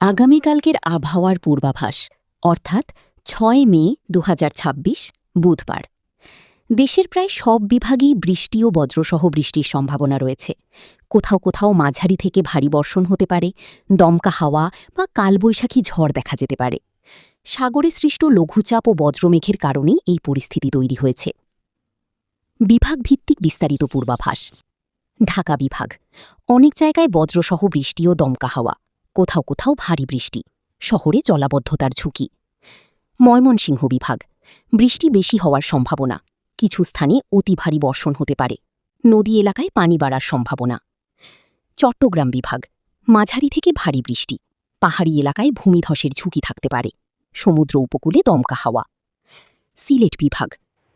আগামীকালকের আবহাওয়ার পূর্বাভাস অর্থাৎ ৬ মে ২০২৬ বুধবার। দেশের প্রায় সব বিভাগেই বৃষ্টি ও বজ্রসহ বৃষ্টির সম্ভাবনা রয়েছে। কোথাও কোথাও মাঝারি থেকে ভারী বর্ষণ হতে পারে, দমকা হাওয়া বা কালবৈশাখী ঝড় দেখা যেতে পারে। সাগরে সৃষ্ট লঘুচাপ ও বজ্রমেঘের কারণেই এই পরিস্থিতি তৈরি হয়েছে। বিভাগভিত্তিক বিস্তারিত পূর্বাভাস। ঢাকা বিভাগ, অনেক জায়গায় বজ্রসহ বৃষ্টি ও দমকা হাওয়া, কোথাও কোথাও ভারী বৃষ্টি, শহরে জলাবদ্ধতার ঝুঁকি। ময়মনসিংহ বিভাগ, বৃষ্টি বেশি হওয়ার সম্ভাবনা, কিছু স্থানে অতি ভারী বর্ষণ হতে পারে, নদী এলাকায় পানি বাড়ার সম্ভাবনা। চট্টগ্রাম বিভাগ, মাঝারি থেকে ভারী বৃষ্টি, পাহাড়ি এলাকায় ভূমিধসের ঝুঁকি থাকতে পারে, সমুদ্র উপকূলে দমকা হাওয়া। সিলেট বিভাগ,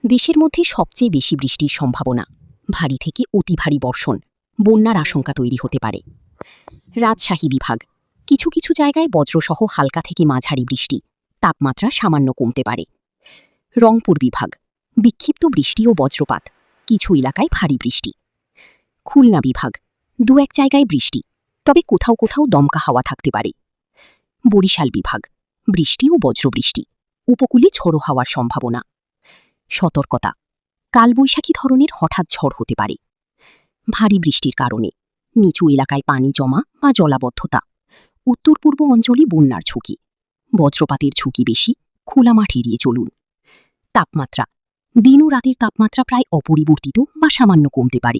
দেশের মধ্যে সবচেয়ে বেশি বৃষ্টির সম্ভাবনা, ভারী থেকে অতি ভারী বর্ষণ, বন্যার আশঙ্কা তৈরি হতে পারে। রাজশাহী বিভাগ, কিছু কিছু জায়গায় বজ্রসহ হালকা থেকে মাঝারি বৃষ্টি, তাপমাত্রা সামান্য কমতে পারে। রংপুর বিভাগ, বিক্ষিপ্ত বৃষ্টি ও বজ্রপাত, কিছু এলাকায় ভারী বৃষ্টি। খুলনা বিভাগ, দু এক জায়গায় বৃষ্টি, তবে কোথাও কোথাও দমকা হাওয়া থাকতে পারে। বরিশাল বিভাগ, বৃষ্টি ও বজ্রবৃষ্টি, উপকূলে ঝোড়ো হাওয়ার সম্ভাবনা। সতর্কতা, কালবৈশাখী ধরনের হঠাৎ ঝড় হতে পারে। ভারী বৃষ্টির কারণে নিচু এলাকায় পানি জমা বা জলাবদ্ধতা, উত্তর পূর্ব অঞ্চলে বন্যার ঝুঁকি, বজ্রপাতের ঝুঁকি বেশি, খোলা মাঠ এড়িয়ে চলুন। তাপমাত্রা, দিন ও রাতের তাপমাত্রা প্রায় অপরিবর্তিত বা সামান্য কমতে পারে।